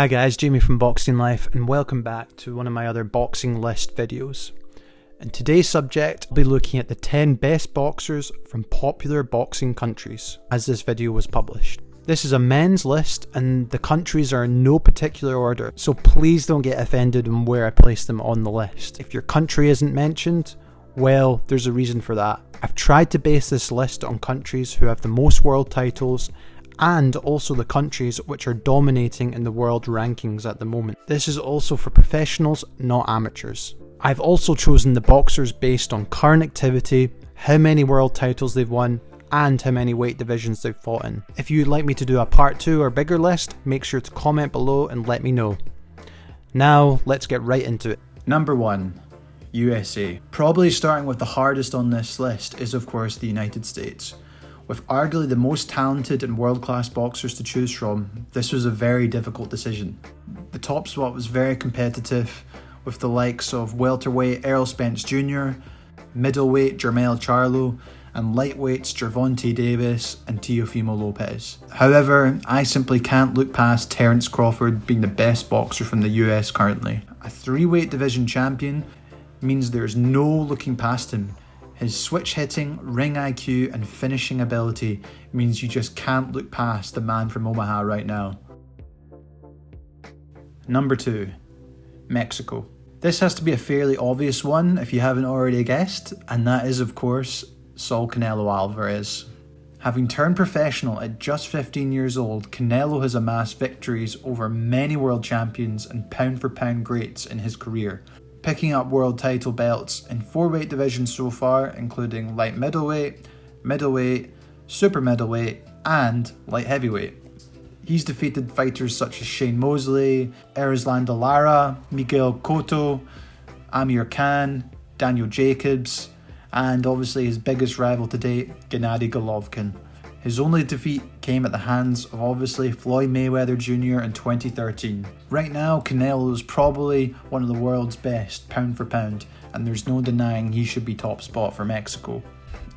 Hi guys, Jamie from Boxing Life, and welcome back to one of my other boxing list videos. In today's subject, I'll be looking at the 10 best boxers from popular boxing countries, as this video was published. This is a men's list, and the countries are in no particular order, so please don't get offended on where I place them on the list. If your country isn't mentioned, well, there's a reason for that. I've tried to base this list on countries who have the most world titles, and also the countries which are dominating in the world rankings at the moment. This is also for professionals, not amateurs. I've also chosen the boxers based on current activity, how many world titles they've won, and how many weight divisions they've fought in. If you'd like me to do a part 2 or bigger list, make sure to comment below and let me know. Now, let's get right into it. Number 1. USA. Probably starting with the hardest on this list is of course the United States. With arguably the most talented and world-class boxers to choose from, this was a very difficult decision. The top spot was very competitive, with the likes of welterweight Errol Spence Jr., middleweight Jermell Charlo, and lightweights Gervonta Davis and Teofimo Lopez. However, I simply can't look past Terence Crawford being the best boxer from the US currently. A 3-weight division champion means there's no looking past him. His switch hitting, ring IQ and finishing ability means you just can't look past the man from Omaha right now. Number 2. Mexico. This has to be a fairly obvious one if you haven't already guessed, and that is of course Saul Canelo Alvarez. Having turned professional at just 15 years old, Canelo has amassed victories over many world champions and pound for pound greats in his career, picking up world title belts in 4 weight divisions so far, including light middleweight, middleweight, super middleweight, and light heavyweight. He's defeated fighters such as Shane Mosley, Erislandy Lara, Miguel Cotto, Amir Khan, Daniel Jacobs, and obviously his biggest rival to date, Gennady Golovkin. His only defeat came at the hands of obviously Floyd Mayweather Jr. in 2013. Right now, Canelo is probably one of the world's best pound for pound, and there's no denying he should be top spot for Mexico.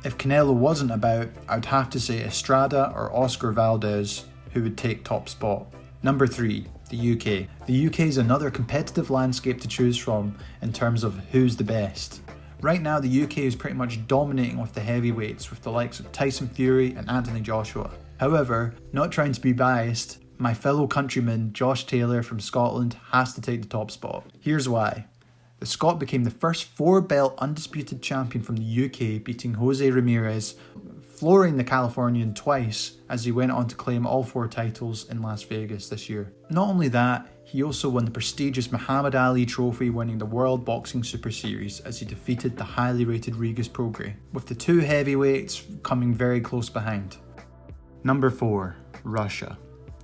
If Canelo wasn't about, I'd have to say Estrada or Oscar Valdez, who would take top spot. Number 3. The UK. The UK is another competitive landscape to choose from in terms of who's the best. Right now, the UK is pretty much dominating with the heavyweights, with the likes of Tyson Fury and Anthony Joshua. However, not trying to be biased, my fellow countryman Josh Taylor from Scotland has to take the top spot. Here's why. The Scot became the first 4-belt undisputed champion from the UK, beating Jose Ramirez, flooring the Californian twice as he went on to claim all 4 titles in Las Vegas this year. Not only that, he also won the prestigious Muhammad Ali trophy, winning the World Boxing Super Series as he defeated the highly rated Regis Prograis, with the 2 heavyweights coming very close behind. Number 4. Russia.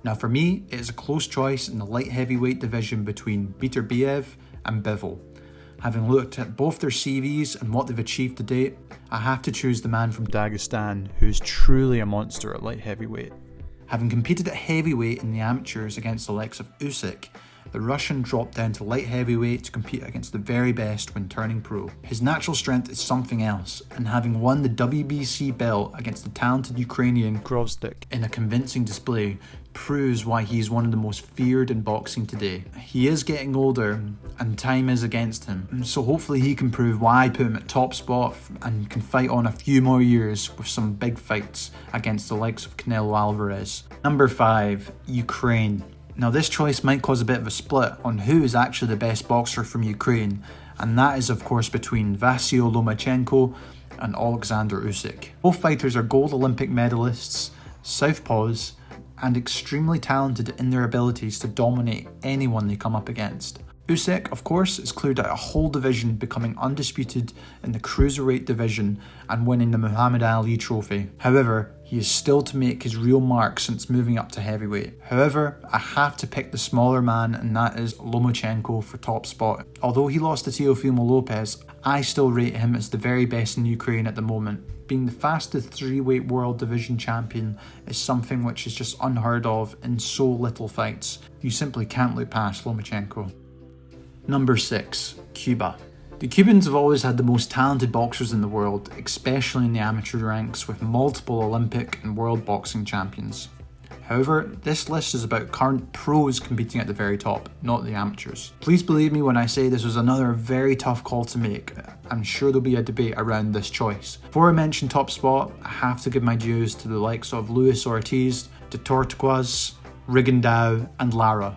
Now for me, it is a close choice in the light heavyweight division between Beterbiev and Bivol. Having looked at both their CVs and what they've achieved to date, I have to choose the man from Dagestan, who is truly a monster at light heavyweight. Having competed at heavyweight in the amateurs against the likes of Usyk, the Russian dropped down to light heavyweight to compete against the very best when turning pro. His natural strength is something else, and having won the WBC belt against the talented Ukrainian Grozdik in a convincing display proves why he is one of the most feared in boxing today. He is getting older and time is against him, so hopefully he can prove why I put him at top spot and can fight on a few more years with some big fights against the likes of Canelo Alvarez. Number 5. Ukraine. Now this choice might cause a bit of a split on who is actually the best boxer from Ukraine, and that is of course between Vasyl Lomachenko and Alexander Usyk. Both fighters are gold Olympic medalists, southpaws, and extremely talented in their abilities to dominate anyone they come up against. Usyk, of course, has cleared out a whole division, becoming undisputed in the cruiserweight division and winning the Muhammad Ali trophy. However, he is still to make his real mark since moving up to heavyweight. However, I have to pick the smaller man, and that is Lomachenko for top spot. Although he lost to Teofimo Lopez, I still rate him as the very best in Ukraine at the moment. Being the fastest 3-weight world division champion is something which is just unheard of in so little fights. You simply can't look past Lomachenko. Number 6. Cuba. The Cubans have always had the most talented boxers in the world, especially in the amateur ranks, with multiple Olympic and world boxing champions. However, this list is about current pros competing at the very top, not the amateurs. Please believe me when I say this was another very tough call to make. I'm sure there'll be a debate around this choice. Before I mention top spot, I have to give my dues to the likes of Luis Ortiz, de Tortugas, Rigondeaux and Lara.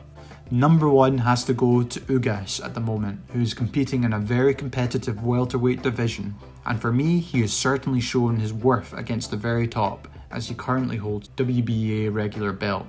Number 1 has to go to Ugas at the moment, who is competing in a very competitive welterweight division, and for me he has certainly shown his worth against the very top, as he currently holds WBA regular belt.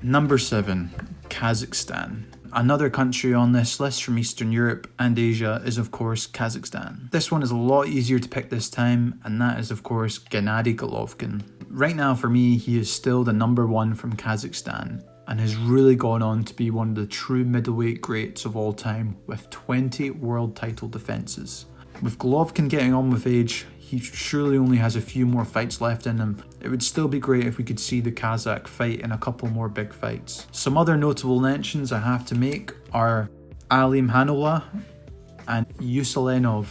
Number 7, Kazakhstan. Another country on this list from Eastern Europe and Asia is of course Kazakhstan. This one is a lot easier to pick this time, and that is of course Gennady Golovkin. Right now for me he is still the number 1 from Kazakhstan, and has really gone on to be one of the true middleweight greats of all time with 20 world title defences. With Golovkin getting on with age, he surely only has a few more fights left in him. It would still be great if we could see the Kazakh fight in a couple more big fights. Some other notable mentions I have to make are Alim Hanoula and Yuselenov.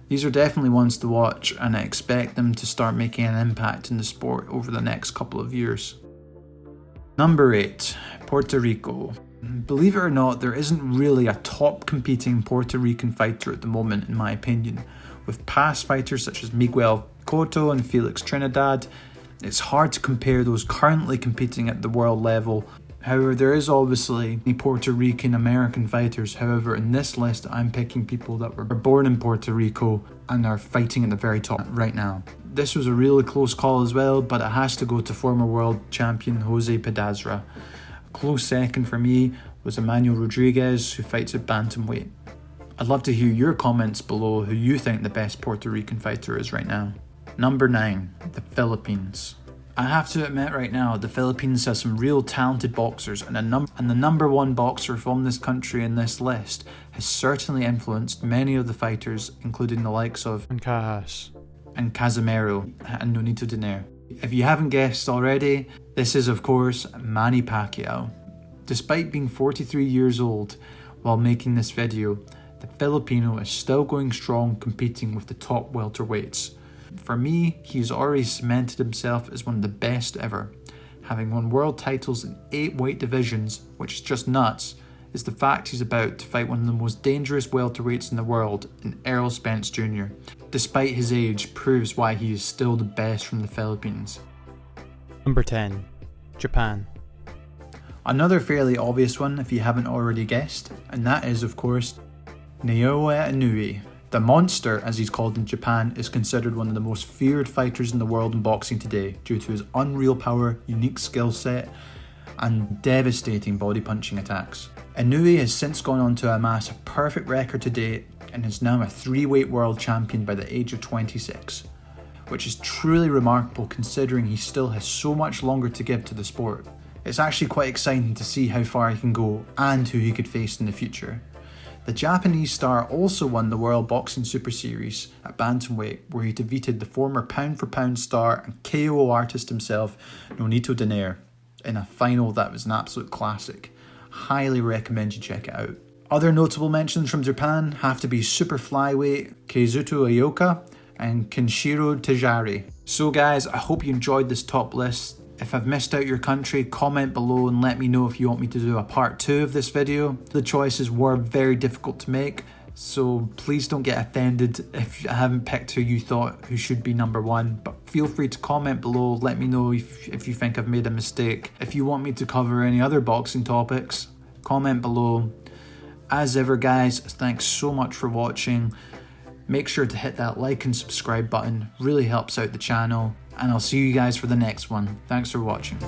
These are definitely ones to watch, and I expect them to start making an impact in the sport over the next couple of years. Number 8, Puerto Rico. Believe it or not, there isn't really a top competing Puerto Rican fighter at the moment in my opinion. With past fighters such as Miguel Cotto and Felix Trinidad, it's hard to compare those currently competing at the world level. However, there is obviously Puerto Rican American fighters. However, in this list I'm picking people that were born in Puerto Rico and are fighting at the very top right now. This was a really close call as well, but it has to go to former world champion Jose Pedazra. A close second for me was Emmanuel Rodriguez, who fights at bantamweight. I'd love to hear your comments below who you think the best Puerto Rican fighter is right now. Number 9, the Philippines. I have to admit right now, the Philippines has some real talented boxers, and the number 1 boxer from this country in this list has certainly influenced many of the fighters, including the likes of Cajas and Casimero and Nonito Donaire. If you haven't guessed already, this is of course Manny Pacquiao. Despite being 43 years old while making this video, the Filipino is still going strong competing with the top welterweights. For me, he's already cemented himself as one of the best ever. Having won world titles in 8 weight divisions, which is just nuts, is the fact he's about to fight one of the most dangerous welterweights in the world in Errol Spence Jr. Despite his age, proves why he is still the best from the Philippines. Number 10, Japan. Another fairly obvious one if you haven't already guessed, and that is of course Naoya Inoue. The Monster, as he's called in Japan, is considered one of the most feared fighters in the world in boxing today due to his unreal power, unique skill set, and devastating body punching attacks. Inoue has since gone on to amass a perfect record to date and is now a 3-weight world champion by the age of 26, which is truly remarkable considering he still has so much longer to give to the sport. It's actually quite exciting to see how far he can go and who he could face in the future. The Japanese star also won the World Boxing Super Series at bantamweight, where he defeated the former pound-for-pound star and KO artist himself, Nonito Donaire, in a final that was an absolute classic. Highly recommend you check it out. Other notable mentions from Japan have to be super flyweight Keizuto Ioka and Kenshiro Tajiri. So guys, I hope you enjoyed this top list. If I've missed out your country, comment below and let me know if you want me to do a part 2 of this video. The choices were very difficult to make, so please don't get offended if I haven't picked who you thought who should be number 1, but feel free to comment below, let me know if you think I've made a mistake. If you want me to cover any other boxing topics, comment below. As ever guys, thanks so much for watching. Make sure to hit that like and subscribe button, really helps out the channel. And I'll see you guys for the next one. Thanks for watching.